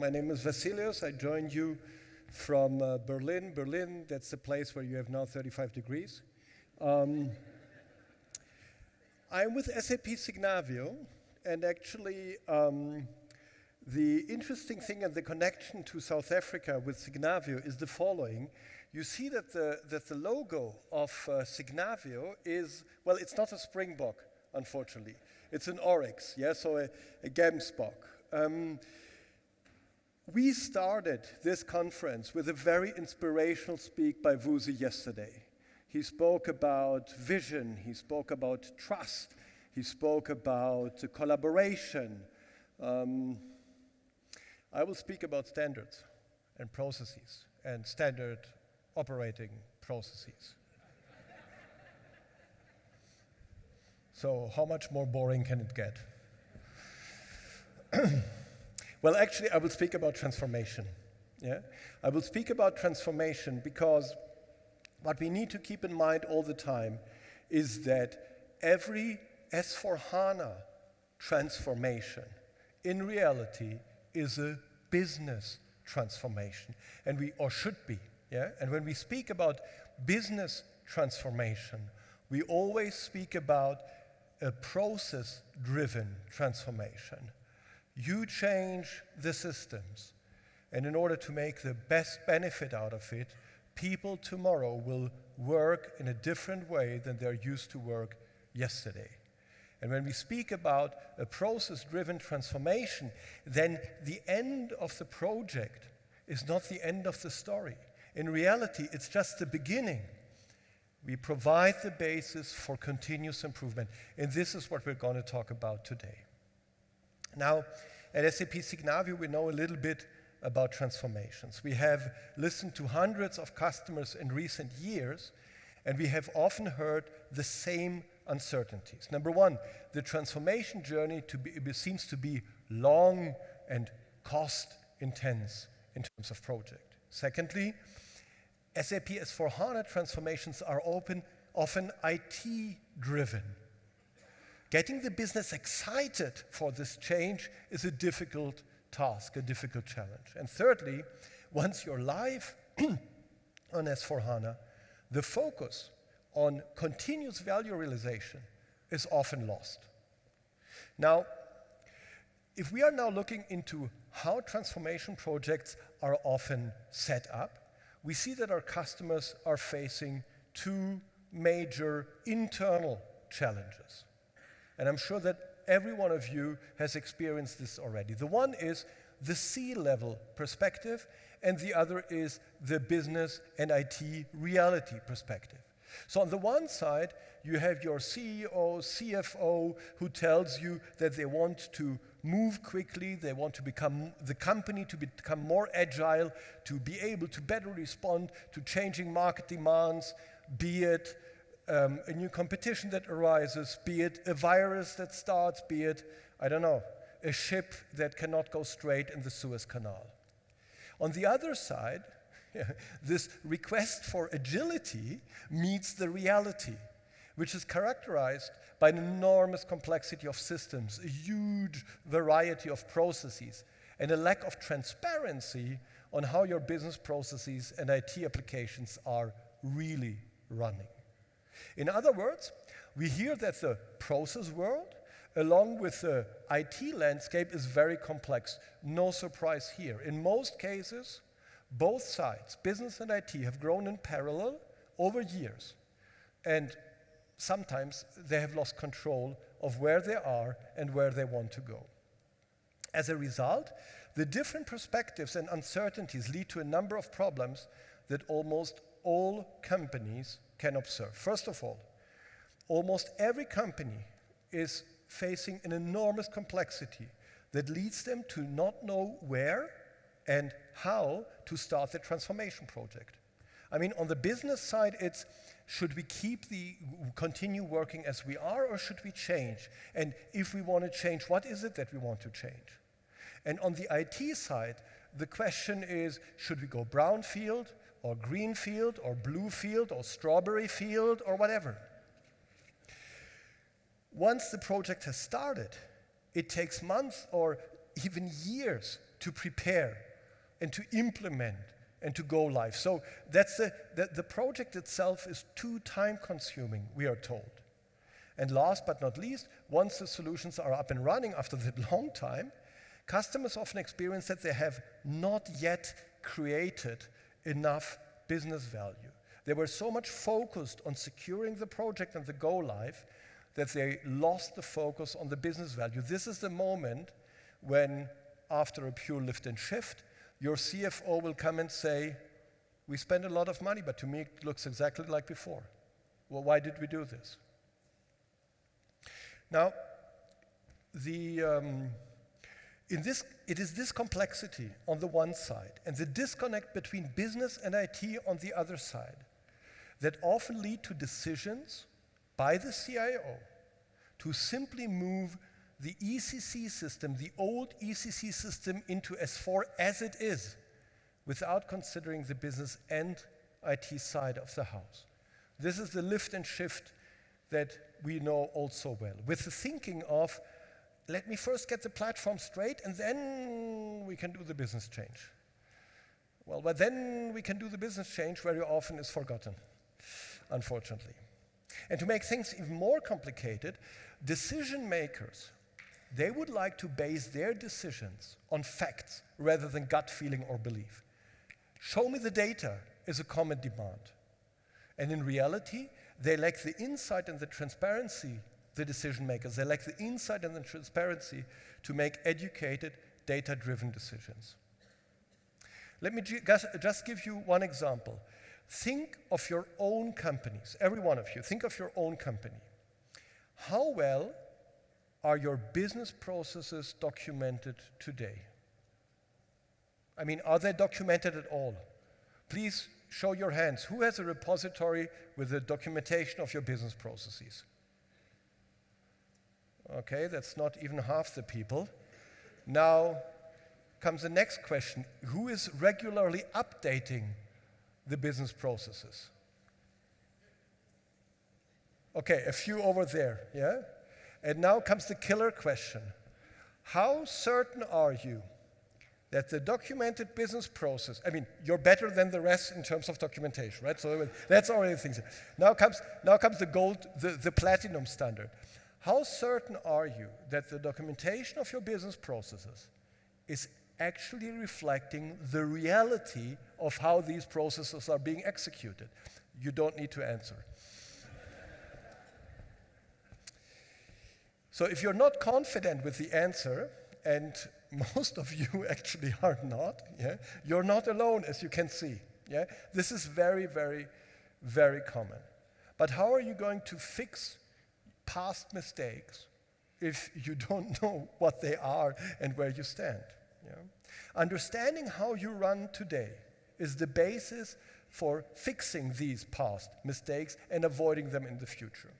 My name is Wassilios. I joined you from Berlin. Berlin, that's the place where you have now 35 degrees. I'm with SAP Signavio, and actually the interesting thing and the connection to South Africa with Signavio is the following. You see that the logo of Signavio is, well, it's not a springbok, unfortunately. It's an oryx, yeah, so a gemsbok. We started this conference with a very inspirational speak by Vusi yesterday. He spoke about vision, he spoke about trust, he spoke about collaboration. I will speak about standards and processes and standard operating processes. So how much more boring can it get? Well, actually, I will speak about transformation. Yeah? I will speak about transformation because what we need to keep in mind all the time is that every S/4HANA transformation in reality is a business transformation, or should be. Yeah? And when we speak about business transformation, we always speak about a process-driven transformation. You change the systems, and in order to make the best benefit out of it, people tomorrow will work in a different way than they're used to work yesterday. And when we speak about a process-driven transformation, then the end of the project is not the end of the story. In reality, it's just the beginning. We provide the basis for continuous improvement, and this is what we're going to talk about today. Now, at SAP Signavio, we know a little bit about transformations. We have listened to hundreds of customers in recent years, and we have often heard the same uncertainties. Number one, the transformation journey seems to be long and cost-intense in terms of project. Secondly, SAP S/4HANA transformations are often IT-driven. Getting the business excited for this change is a difficult task, a difficult challenge. And thirdly, once you're live on S/4HANA, the focus on continuous value realization is often lost. Now, if we are now looking into how transformation projects are often set up, we see that our customers are facing two major internal challenges. And I'm sure that every one of you has experienced this already. The one is the C-level perspective, and the other is the business and IT reality perspective. So on the one side, you have your CEO, CFO, who tells you that they want to move quickly, they want to become the company to become more agile, to be able to better respond to changing market demands, be it a new competition that arises, be it a virus that starts, be it, I don't know, a ship that cannot go straight in the Suez Canal. On the other side, this request for agility meets the reality, which is characterized by an enormous complexity of systems, a huge variety of processes, and a lack of transparency on how your business processes and IT applications are really running. In other words, we hear that the process world, along with the IT landscape, is very complex. No surprise here. In most cases, both sides, business and IT, have grown in parallel over years. And sometimes they have lost control of where they are and where they want to go. As a result, the different perspectives and uncertainties lead to a number of problems that almost all companies can observe. First of all, almost every company is facing an enormous complexity that leads them to not know where and how to start the transformation project. I mean, on the business side, it's should we continue working as we are, or should we change? And if we want to change, what is it that we want to change? And on the IT side, the question is, should we go brownfield, or greenfield, or bluefield, or strawberry field, or whatever? Once the project has started, it takes months or even years to prepare and to implement and to go live. So that's the project itself is too time consuming, we are told. And last but not least, once the solutions are up and running after that long time, customers often experience that they have not yet created enough business value. They were so much focused on securing the project and the go live that they lost the focus on the business value. This is the moment when, after a pure lift and shift, your CFO will come and say, we spent a lot of money, but to me it looks exactly like before. Well, why did we do this? Now, it is this complexity on the one side and the disconnect between business and IT on the other side that often lead to decisions by the CIO to simply move the ECC system, the old ECC system, into S4 as it is, without considering the business and IT side of the house. This is the lift and shift that we know all so well, with the thinking of, let me first get the platform straight and then we can do the business change. Well, but then we can do the business change very often is forgotten, unfortunately. And to make things even more complicated, decision makers, they would like to base their decisions on facts rather than gut feeling or belief. Show me the data is a common demand. And in reality, they lack the insight and the transparency, the decision makers, they lack the insight and the transparency to make educated, data-driven decisions. Let me just give you one example. Think of your own companies, every one of you, think of your own company. How well are your business processes documented today? I mean, are they documented at all? Please show your hands. Who has a repository with the documentation of your business processes? Okay, that's not even half the people. Now comes the next question. Who is regularly updating the business processes? Okay, a few over there, yeah? And now comes the killer question. How certain are you that the documented business process, I mean, you're better than the rest in terms of documentation, right? So that's already things. Now comes the gold, the platinum standard. How certain are you that the documentation of your business processes is actually reflecting the reality of how these processes are being executed? You don't need to answer. So if you're not confident with the answer, and most of you actually are not, yeah, you're not alone, as you can see. Yeah? This is very, very, very common. But how are you going to fix past mistakes if you don't know what they are and where you stand? Yeah? Understanding how you run today is the basis for fixing these past mistakes and avoiding them in the future.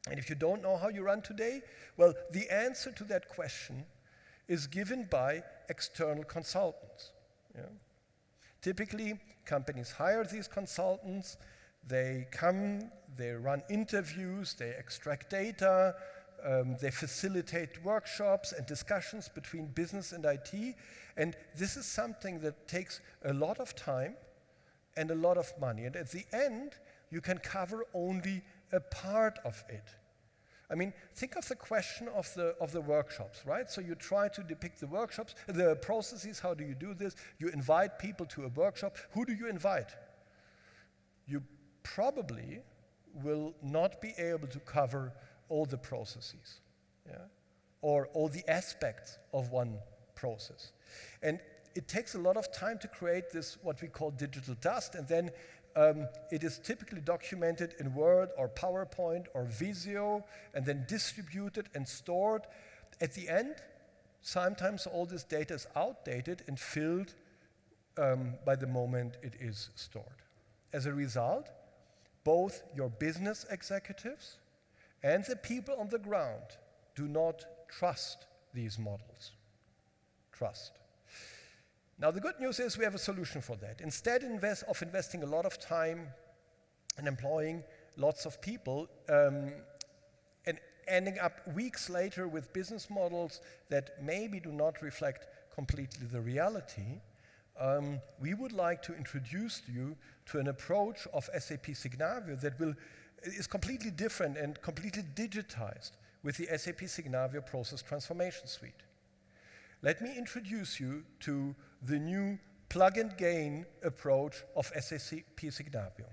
And if you don't know how you run today, well, the answer to that question is given by external consultants. Yeah? Typically, companies hire these consultants, they come, they run interviews, they extract data, they facilitate workshops and discussions between business and IT, and this is something that takes a lot of time and a lot of money. And at the end, you can cover only a part of it. I mean, think of the question of the workshops, right? So you try to depict the workshops, the processes, how do you do this? You invite people to a workshop. Who do you invite? You probably will not be able to cover all the processes, yeah? Or all the aspects of one process. And it takes a lot of time to create this, what we call digital dust, and then it is typically documented in Word or PowerPoint or Visio and then distributed and stored. At the end, sometimes all this data is outdated and filled by the moment it is stored. As a result, both your business executives and the people on the ground do not trust these models. Trust. Now, the good news is we have a solution for that. Instead of investing a lot of time and employing lots of people and ending up weeks later with business models that maybe do not reflect completely the reality, we would like to introduce you to an approach of SAP Signavio that is completely different and completely digitized with the SAP Signavio Process Transformation Suite. Let me introduce you to the new plug and gain approach of SAP Signavio.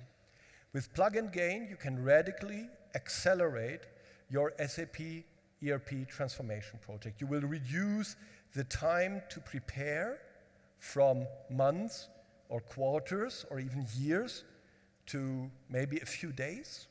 With plug and gain, you can radically accelerate your SAP ERP transformation project. You will reduce the time to prepare from months or quarters or even years to maybe a few days.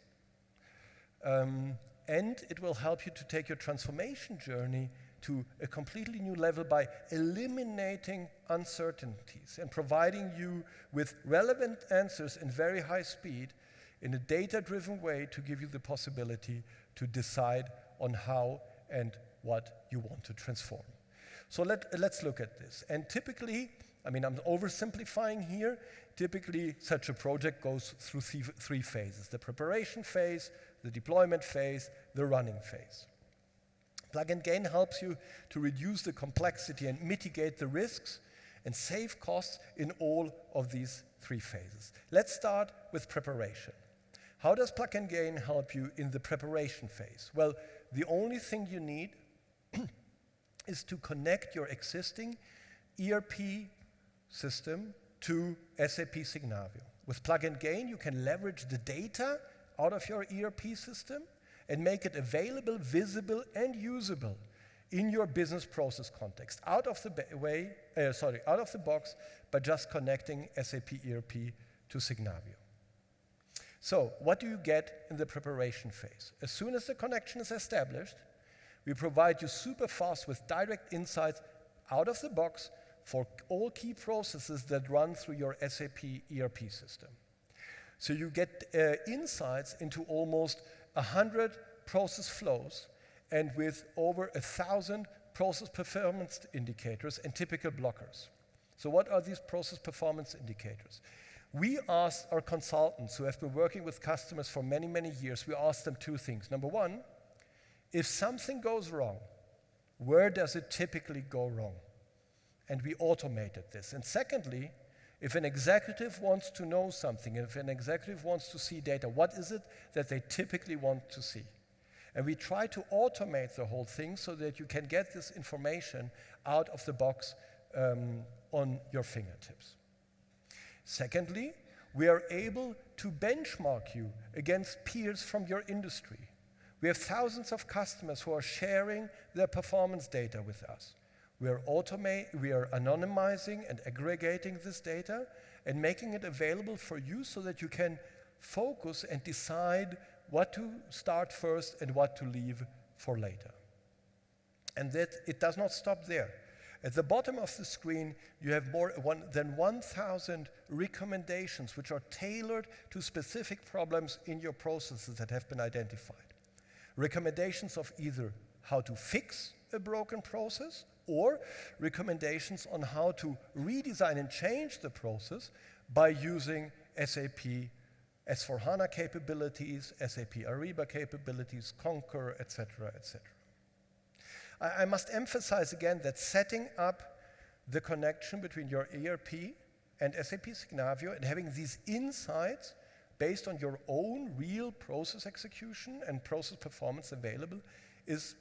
And it will help you to take your transformation journey to a completely new level by eliminating uncertainties and providing you with relevant answers in very high speed in a data-driven way to give you the possibility to decide on how and what you want to transform. So let's look at this. And typically, I'm oversimplifying here, typically such a project goes through three phases: the preparation phase, the deployment phase, the running phase. Plug and gain helps you to reduce the complexity and mitigate the risks and save costs in all of these three phases. Let's start with preparation. How does plug and gain help you in the preparation phase? Well, the only thing you need is to connect your existing ERP system to SAP Signavio. With plug and gain, you can leverage the data out of your ERP system and make it available, visible, and usable in your business process context, out of the box, by just connecting SAP ERP to Signavio. So, what do you get in the preparation phase? As soon as the connection is established, we provide you super fast with direct insights out of the box for all key processes that run through your SAP ERP system. So you get insights into almost 100 process flows and with over 1,000 process performance indicators and typical blockers. So what are these process performance indicators? We asked our consultants who have been working with customers for many, many years, we asked them two things. Number one, if something goes wrong, where does it typically go wrong? And we automated this. And secondly, if an executive wants to know something, if an executive wants to see data, what is it that they typically want to see? And we try to automate the whole thing so that you can get this information out of the box on your fingertips. Secondly, we are able to benchmark you against peers from your industry. We have thousands of customers who are sharing their performance data with us. We are anonymizing and aggregating this data and making it available for you so that you can focus and decide what to start first and what to leave for later. And that it does not stop there. At the bottom of the screen, you have more than 1,000 recommendations which are tailored to specific problems in your processes that have been identified. Recommendations of either how to fix a broken process or recommendations on how to redesign and change the process by using SAP S/4HANA capabilities, SAP Ariba capabilities, Concur, etc., etc. I must emphasize again that setting up the connection between your ERP and SAP Signavio and having these insights based on your own real process execution and process performance available is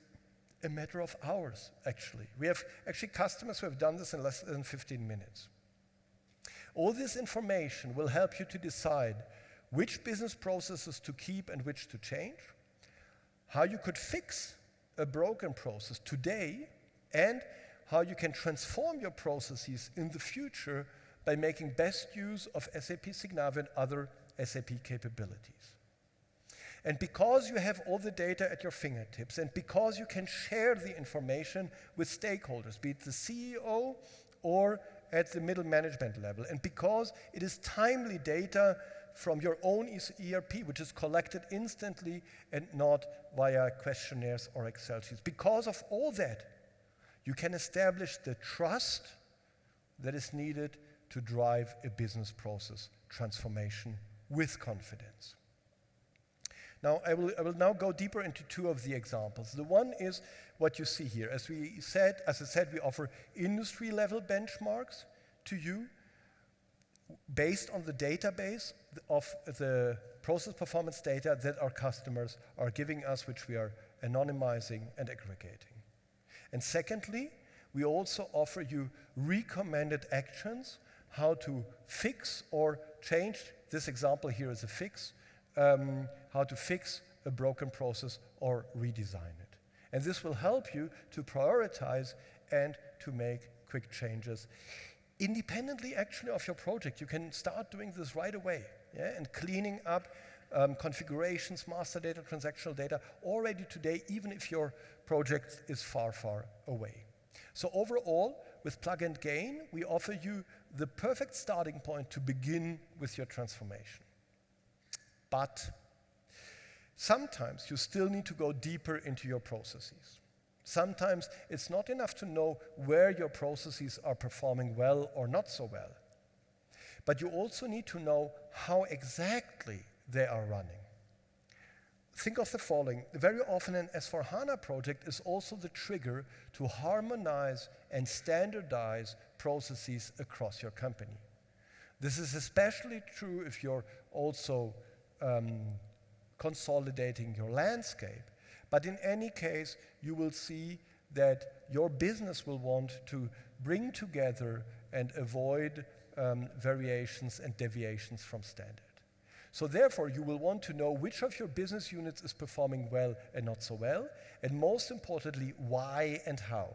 a matter of hours, actually. We have actually customers who have done this in less than 15 minutes. All this information will help you to decide which business processes to keep and which to change, how you could fix a broken process today, and how you can transform your processes in the future by making best use of SAP Signavio and other SAP capabilities. And because you have all the data at your fingertips, and because you can share the information with stakeholders, be it the CEO or at the middle management level, and because it is timely data from your own ERP, which is collected instantly and not via questionnaires or Excel sheets. Because of all that, you can establish the trust that is needed to drive a business process transformation with confidence. Now, I will now go deeper into two of the examples. The one is what you see here. As I said, we offer industry-level benchmarks to you based on the database of the process performance data that our customers are giving us, which we are anonymizing and aggregating. And secondly, we also offer you recommended actions, how to fix or change. This example here is a fix, how to fix a broken process or redesign it. And this will help you to prioritize and to make quick changes. Independently, actually, of your project, you can start doing this right away, yeah? And cleaning up configurations, master data, transactional data already today, even if your project is far, far away. So overall, with Plug and Gain, we offer you the perfect starting point to begin with your transformation. But sometimes you still need to go deeper into your processes. Sometimes it's not enough to know where your processes are performing well or not so well. But you also need to know how exactly they are running. Think of the following. Very often an S/4HANA project is also the trigger to harmonize and standardize processes across your company. This is especially true if you're also consolidating your landscape. But in any case, you will see that your business will want to bring together and avoid variations and deviations from standard. So therefore, you will want to know which of your business units is performing well and not so well, and most importantly, why and how.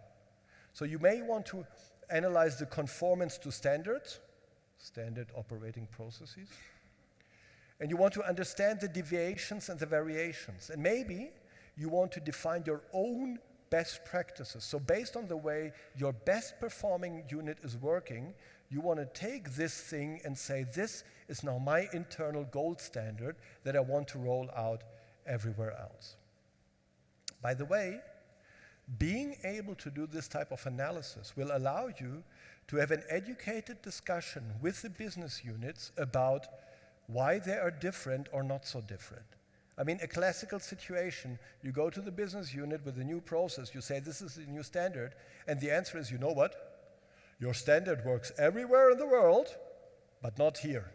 So you may want to analyze the conformance to standards, standard operating processes, and you want to understand the deviations and the variations. And maybe you want to define your own best practices. So based on the way your best performing unit is working, you want to take this thing and say, this is now my internal gold standard that I want to roll out everywhere else. By the way, being able to do this type of analysis will allow you to have an educated discussion with the business units about why they are different or not so different. I mean, a classical situation, you go to the business unit with a new process, you say this is the new standard, and the answer is, you know what? Your standard works everywhere in the world, but not here.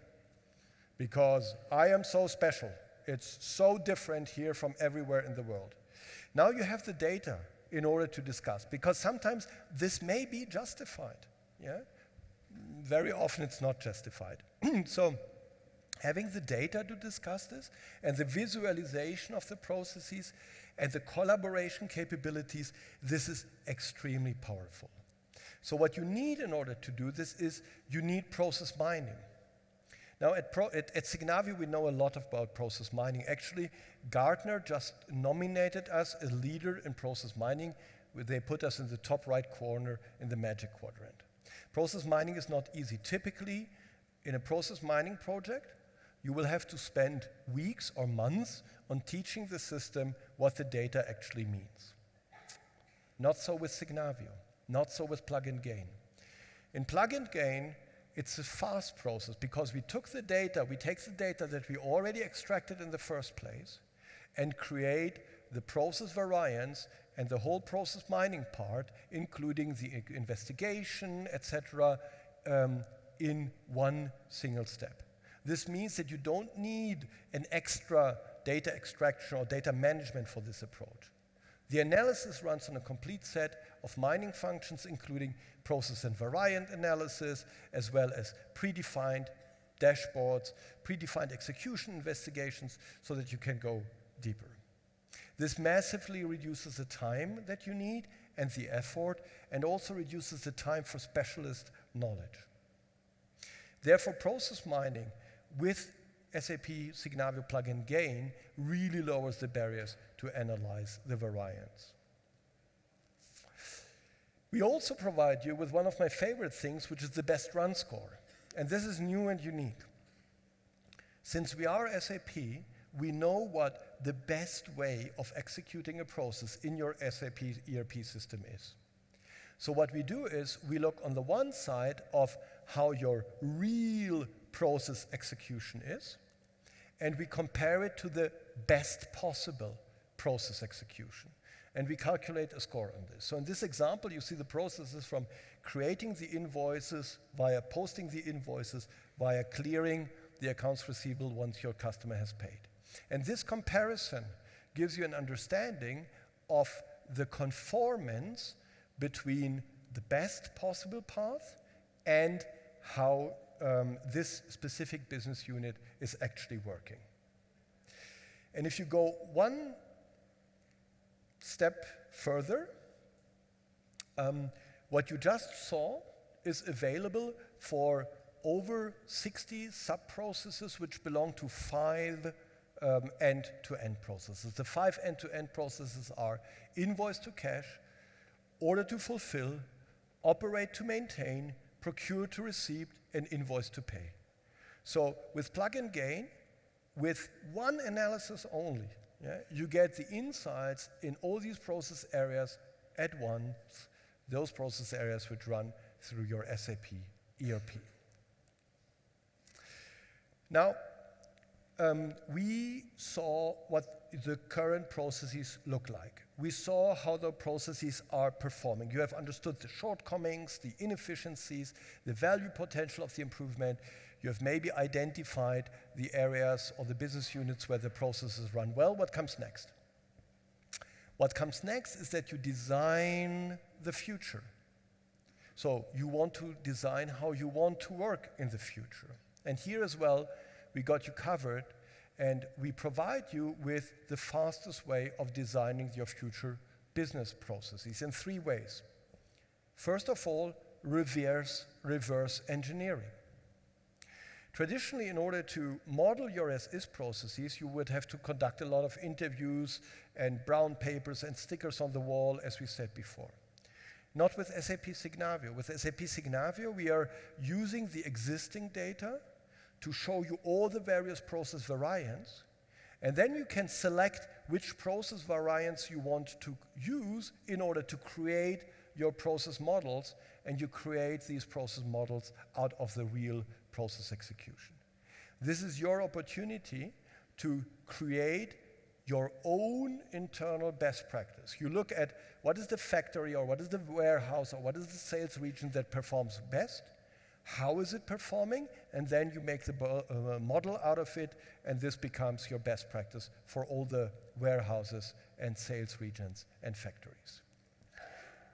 Because I am so special. It's so different here from everywhere in the world. Now you have the data in order to discuss, because sometimes this may be justified. Yeah? Very often it's not justified. So having the data to discuss this and the visualization of the processes and the collaboration capabilities, this is extremely powerful. So what you need in order to do this is you need process mining. Now at Signavio we know a lot about process mining. Actually, Gartner just nominated us a leader in process mining. They put us in the top right corner in the Magic Quadrant. Process mining is not easy. Typically, in a process mining project, you will have to spend weeks or months on teaching the system what the data actually means. Not so with Signavio, not so with Plug and Gain. In Plug and Gain, it's a fast process because we take the data that we already extracted in the first place and create the process variants and the whole process mining part, including the investigation, etc., in one single step. This means that you don't need an extra data extraction or data management for this approach. The analysis runs on a complete set of mining functions, including process and variant analysis, as well as predefined dashboards, predefined execution investigations, so that you can go deeper. This massively reduces the time that you need and the effort, and also reduces the time for specialist knowledge. Therefore, process mining with SAP Signavio Plug and Gain really lowers the barriers to analyze the variants. We also provide you with one of my favorite things, which is the best run score. And this is new and unique. Since we are SAP, we know what the best way of executing a process in your SAP ERP system is. So what we do is we look on the one side of how your real process execution is, and we compare it to the best possible process execution. And we calculate a score on this. So in this example, you see the processes from creating the invoices, via posting the invoices, via clearing the accounts receivable once your customer has paid. And this comparison gives you an understanding of the conformance between the best possible path and how this specific business unit is actually working. And if you go one step further, what you just saw is available for over 60 sub-processes which belong to 5 end-to-end processes. The 5 end-to-end processes are invoice to cash, order to fulfill, operate to maintain, procure to receipt, and invoice to pay. So with Plug and Gain, with one analysis only, you get the insights in all these process areas at once, those process areas which run through your SAP ERP. Now, we saw what the current processes look like. We saw how the processes are performing. You have understood the shortcomings, the inefficiencies, the value potential of the improvement. You have maybe identified the areas or the business units where the processes run well. What comes next? What comes next is that you design the future. So you want to design how you want to work in the future. And here as well, we got you covered, and we provide you with the fastest way of designing your future business processes in 3 ways. First of all, reverse engineering. Traditionally, in order to model your as-is processes, you would have to conduct a lot of interviews and brown papers and stickers on the wall, as we said before. Not with SAP Signavio. With SAP Signavio, we are using the existing data to show you all the various process variants, and then you can select which process variants you want to use in order to create your process models, and you create these process models out of the real process execution. This is your opportunity to create your own internal best practice. You look at what is the factory or what is the warehouse or what is the sales region that performs best, how is it performing, and then you make the model out of it, and this becomes your best practice for all the warehouses and sales regions and factories.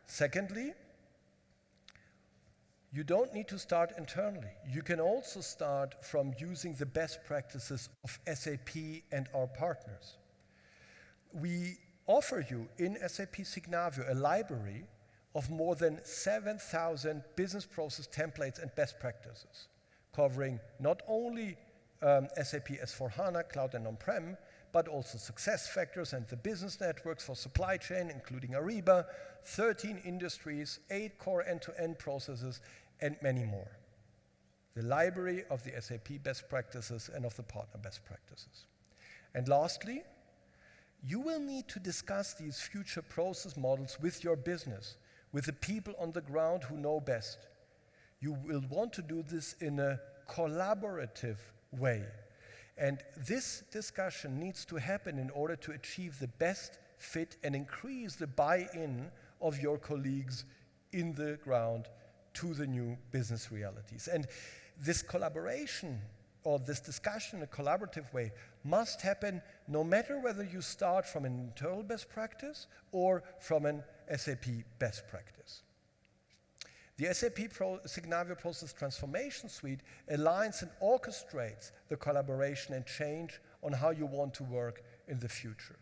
Secondly, you don't need to start internally. You can also start from using the best practices of SAP and our partners. We offer you in SAP Signavio a library of more than 7,000 business process templates and best practices, covering not only SAP S/4HANA, cloud and on-prem, but also success factors and the business networks for supply chain, including Ariba, 13 industries, 8 core end-to-end processes, and many more. The library of the SAP best practices and of the partner best practices. And lastly, you will need to discuss these future process models with your business, with the people on the ground who know best. You will want to do this in a collaborative way. And this discussion needs to happen in order to achieve the best fit and increase the buy-in of your colleagues in the ground to the new business realities. And this collaboration or this discussion in a collaborative way must happen no matter whether you start from an internal best practice or from an SAP best practice. The SAP Signavio Process Transformation Suite aligns and orchestrates the collaboration and change on how you want to work in the future.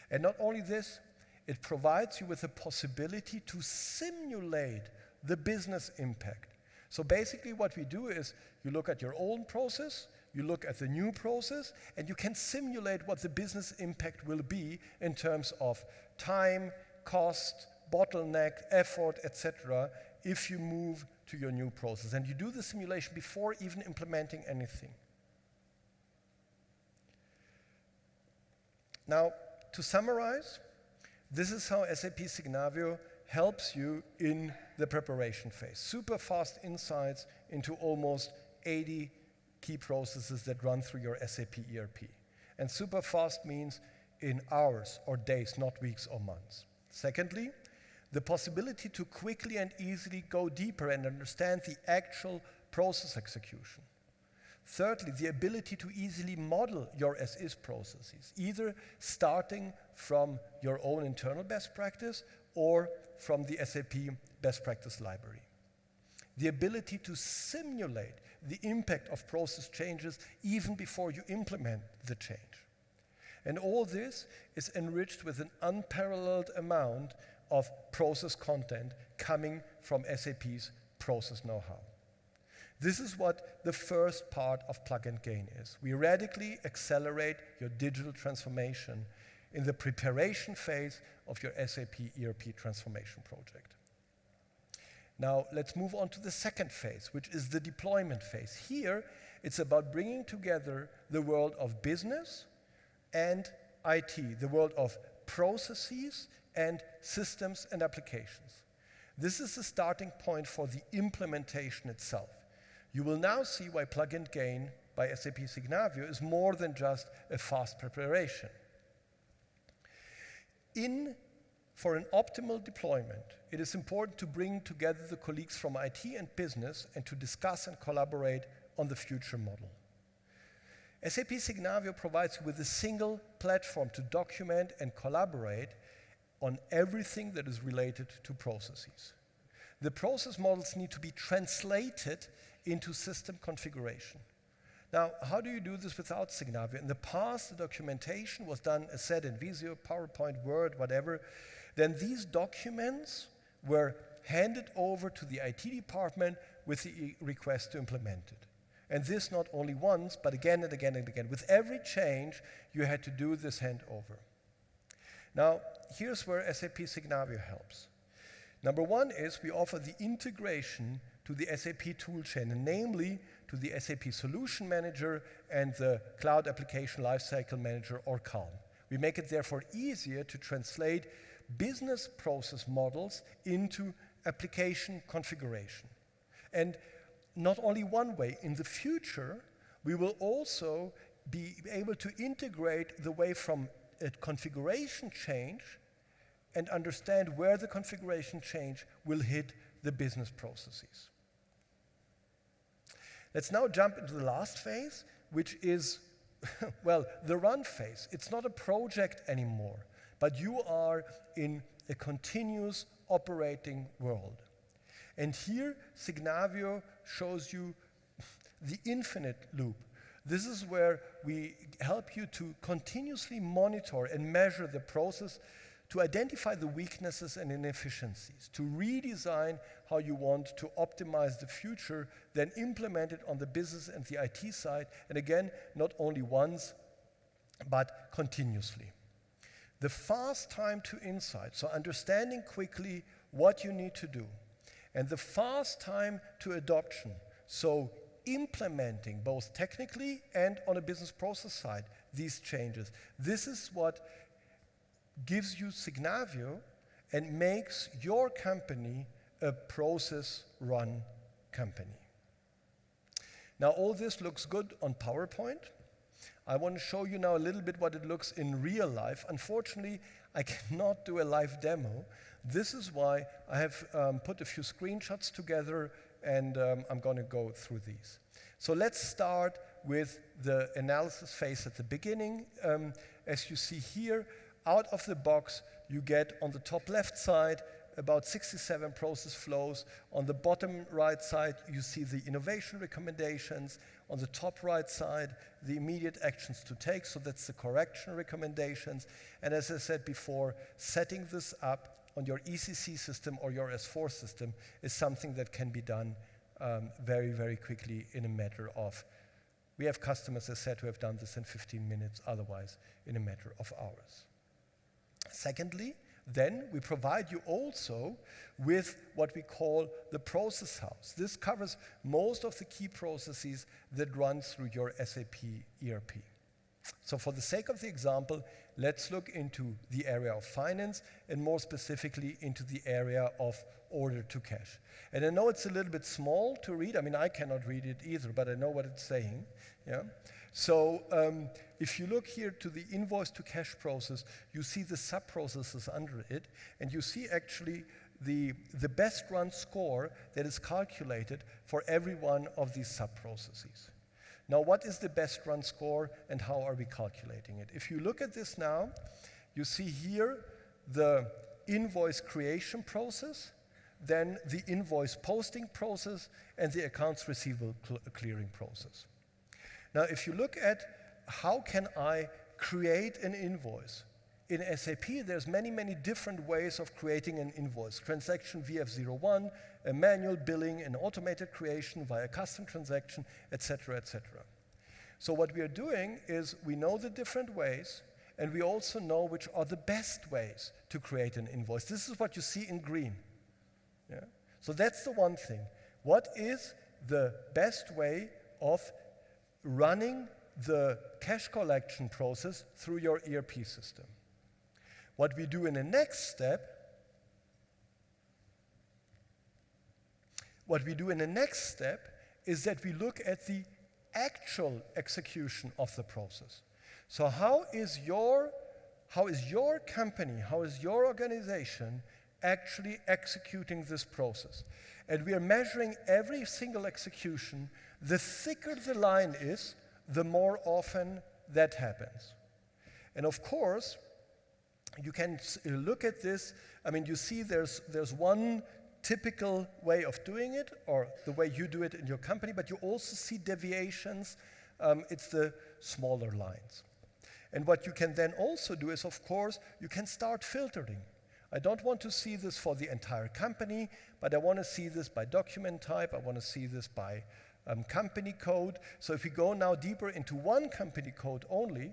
And not only this, it provides you with the possibility to simulate the business impact. So basically what we do is you look at your own process, you look at the new process, and you can simulate what the business impact will be in terms of time, cost, bottleneck, effort, etc., if you move to your new process. And you do the simulation before even implementing anything. Now, to summarize, this is how SAP Signavio helps you in the preparation phase. Super fast insights into almost 80 key processes that run through your SAP ERP. and super fast means in hours or days, not weeks or months. Secondly, the possibility to quickly and easily go deeper and understand the actual process execution. Thirdly, the ability to easily model your as-is processes, either starting from your own internal best practice or from the SAP best practice library. The ability to simulate the impact of process changes even before you implement the change. And all this is enriched with an unparalleled amount of process content coming from SAP's process know-how. This is what the first part of Plug and Gain is. We radically accelerate your digital transformation in the preparation phase of your SAP ERP transformation project. Now, let's move on to the second phase, which is the deployment phase. Here, it's about bringing together the world of business and IT, the world of processes and systems and applications. This is the starting point for the implementation itself. You will now see why Plug and Gain by SAP Signavio is more than just a fast preparation. For an optimal deployment, it is important to bring together the colleagues from IT and business and to discuss and collaborate on the future model. SAP Signavio provides you with a single platform to document and collaborate on everything that is related to processes. The process models need to be translated into system configuration. Now, how do you do this without Signavio? In the past, the documentation was done, as said, in Visio, PowerPoint, Word, whatever. Then these documents were handed over to the IT department with the request to implement it. And this not only once, but again and again and again. With every change, you had to do this handover. Now, here's where SAP Signavio helps. Number one is we offer the integration to the SAP toolchain, and namely to the SAP Solution Manager and the Cloud Application Lifecycle Manager, or CALM. We make it therefore easier to translate business process models into application configuration. And not only one way, in the future, we will also be able to integrate the way from a configuration change and understand where the configuration change will hit the business processes. Let's now jump into the last phase, which is, well, the run phase. It's not a project anymore, but you are in a continuous operating world. And here, Signavio shows you the infinite loop. This is where we help you to continuously monitor and measure the process, to identify the weaknesses and inefficiencies, to redesign how you want to optimize the future, then implement it on the business and the IT side, and again, not only once, but continuously. The fast time to insight, so understanding quickly what you need to do, and the fast time to adoption, so implementing both technically and on a business process side these changes. This is what gives you Signavio and makes your company a process-run company. Now, all this looks good on PowerPoint. I want to show you now a little bit what it looks in real life. Unfortunately, I cannot do a live demo. This is why I have put a few screenshots together, and I'm going to go through these. So let's start with the analysis phase at the beginning. As you see here, out of the box, you get on the top left side about 67 process flows. On the bottom right side, you see the innovation recommendations. On the top right side, the immediate actions to take, so that's the correction recommendations. And as I said before, setting this up on your ECC system or your S4 system is something that can be done very, very quickly in a matter of, we have customers, as said, who have done this in 15 minutes, otherwise in a matter of hours. Secondly, then we provide you also with what we call the process house. This covers most of the key processes that run through your SAP ERP. So for the sake of the example, let's look into the area of finance and more specifically into the area of order to cash. And I know it's a little bit small to read. I mean, I cannot read it either, but I know what it's saying. Yeah. So if you look here to the invoice to cash process, you see the sub-processes under it, and you see actually the best run score that is calculated for every one of these sub-processes. Now, what is the best run score and how are we calculating it? If you look at this now, you see here the invoice creation process, then the invoice posting process, and the accounts receivable clearing process. Now, if you look at how can I create an invoice, in SAP there's many different ways of creating an invoice. Transaction VF01, a manual billing, an automated creation via custom transaction, etc., etc. So what we are doing is we know the different ways, and we also know which are the best ways to create an invoice. This is what you see in green. Yeah? So that's the one thing. What is the best way of running the cash collection process through your ERP system? What we do in the next step, is that we look at the actual execution of the process. So how is your company, how is your organization actually executing this process? And we are measuring every single execution. The thicker the line is, the more often that happens. And of course, you can look at this. I mean, you see there's one typical way of doing it, or the way you do it in your company, but you also see deviations. It's the smaller lines. And what you can then also do is, of course, you can start filtering. I don't want to see this for the entire company, but I want to see this by document type. I want to see this by company code. So if we go now deeper into one company code only,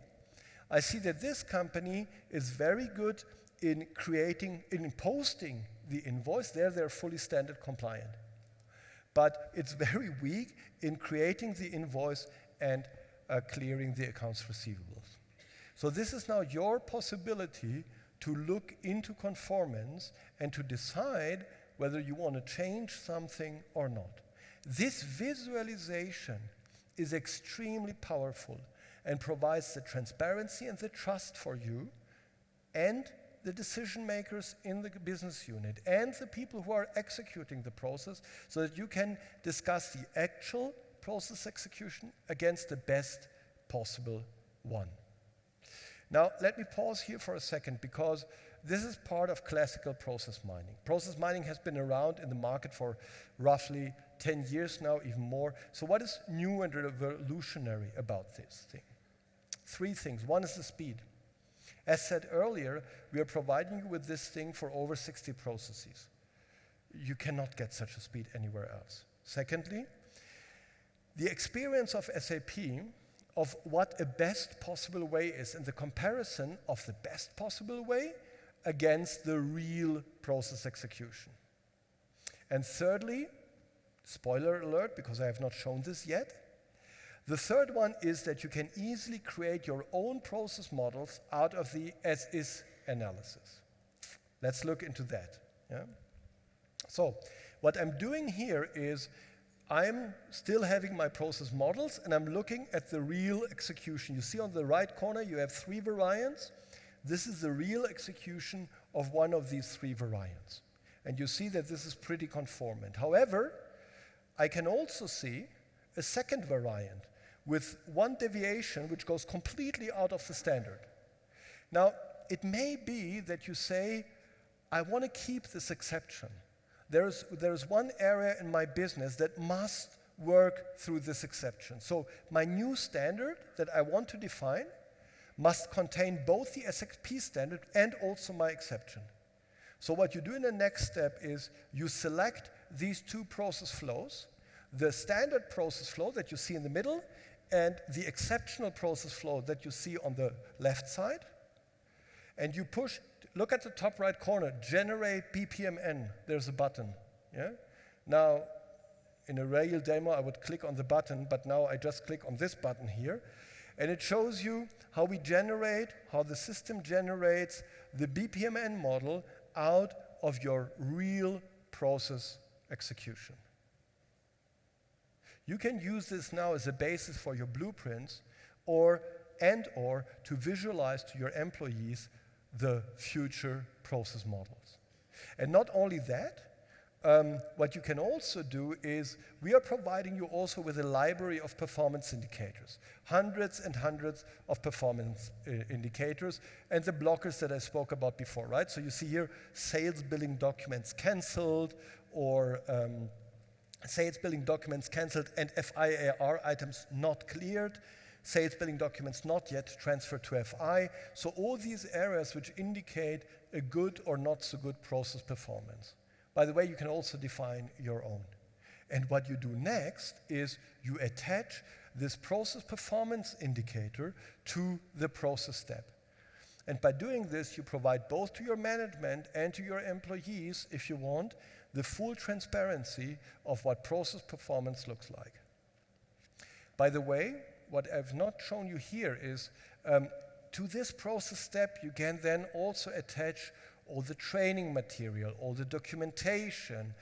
I see that this company is very good in posting the invoice. They're fully standard compliant. But it's very weak in creating the invoice and clearing the accounts receivables. So this is now your possibility to look into conformance and to decide whether you want to change something or not. This visualization is extremely powerful and provides the transparency and the trust for you and the decision makers in the business unit and the people who are executing the process, so that you can discuss the actual process execution against the best possible one. Now, let me pause here for a second, because this is part of classical process mining. Process mining has been around in the market for roughly 10 years now, even more. So what is new and revolutionary about this thing? 3 things. One is the speed. As said earlier, we are providing you with this thing for over 60 processes. You cannot get such a speed anywhere else. Secondly, the experience of SAP of what a best possible way is, and the comparison of the best possible way against the real process execution. And thirdly, spoiler alert, because I have not shown this yet, the third one is that you can easily create your own process models out of the as-is analysis. Let's look into that. Yeah? So what I'm doing here is I'm still having my process models, and I'm looking at the real execution. You see on the right corner, you have 3 variants. This is the real execution of one of these 3 variants. And you see that this is pretty conformant. However, I can also see a second variant with one deviation which goes completely out of the standard. Now, it may be that you say, I want to keep this exception. There's one area in my business that must work through this exception. So my new standard that I want to define must contain both the SAP standard and also my exception. So what you do in the next step is you select these 2 process flows, the standard process flow that you see in the middle and the exceptional process flow that you see on the left side, and you push. Look at the top right corner, generate BPMN. There's a button. Yeah? Now, in a real demo, I would click on the button, but now I just click on this button here. And it shows you how the system generates the BPMN model out of your real process execution. You can use this now as a basis for your blueprints or to visualize to your employees the future process models. And not only that, what you can also do is we are providing you also with a library of performance indicators, hundreds and hundreds of performance indicators, and the blockers that I spoke about before, right? So you see here sales billing documents canceled, or sales billing documents canceled and FIAR items not cleared, sales billing documents not yet transferred to FI. So all these areas which indicate a good or not so good process performance. By the way, you can also define your own. And what you do next is you attach this process performance indicator to the process step. And by doing this, you provide both to your management and to your employees, if you want, the full transparency of what process performance looks like. By the way, what I've not shown you here is to this process step, you can then also attach all the training material, all the documentation,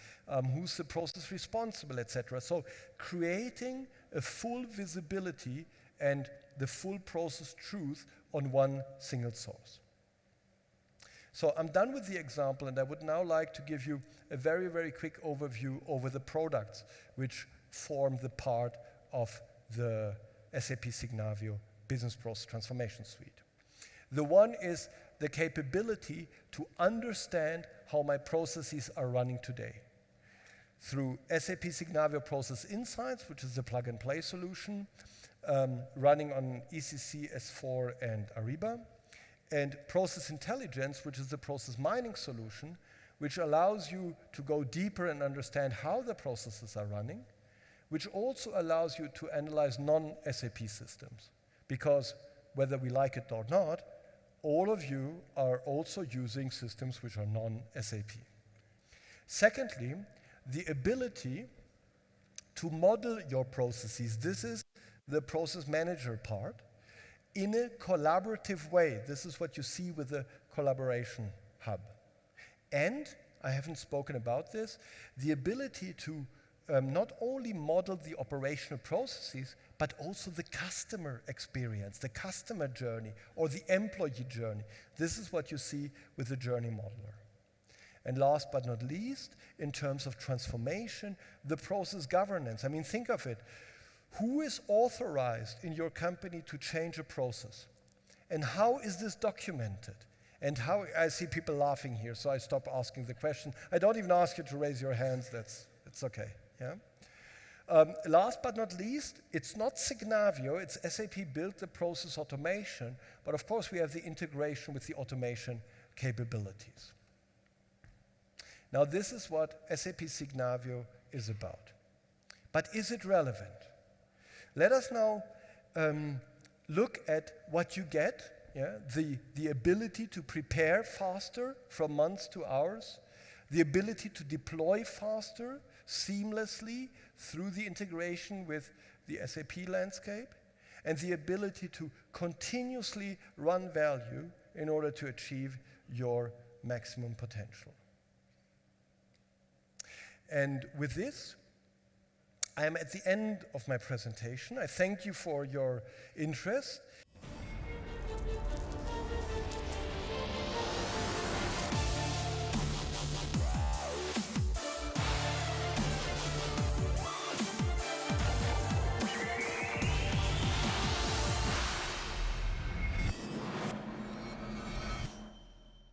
who's the process responsible, etc. So creating a full visibility and the full process truth on one single source. So I'm done with the example, and I would now like to give you a very, very quick overview over the products which form the part of the SAP Signavio Business Process Transformation Suite. The one is the capability to understand how my processes are running today. Through SAP Signavio Process Insights, which is a plug-and-play solution, running on ECC, S4, and Ariba, and Process Intelligence, which is the process mining solution, which allows you to go deeper and understand how the processes are running, which also allows you to analyze non-SAP systems. Because whether we like it or not, all of you are also using systems which are non-SAP. Secondly, the ability to model your processes. This is the process manager part in a collaborative way. This is what you see with the collaboration hub. And, I haven't spoken about this, the ability to not only model the operational processes, but also the customer experience, the customer journey, or the employee journey. This is what you see with the journey modeler. And last but not least, in terms of transformation, the process governance. I mean, think of it. Who is authorized in your company to change a process? And how is this documented? And how, I see people laughing here, so I stop asking the question. I don't even ask you to raise your hands, it's okay. Yeah? Last but not least, it's not Signavio, it's SAP built the process automation, but of course we have the integration with the automation capabilities. Now this is what SAP Signavio is about. But is it relevant? Let us now look at what you get, the ability to prepare faster from months to hours, the ability to deploy faster, seamlessly through the integration with the SAP landscape, and the ability to continuously run value in order to achieve your maximum potential. And with this, I am at the end of my presentation. I thank you for your interest.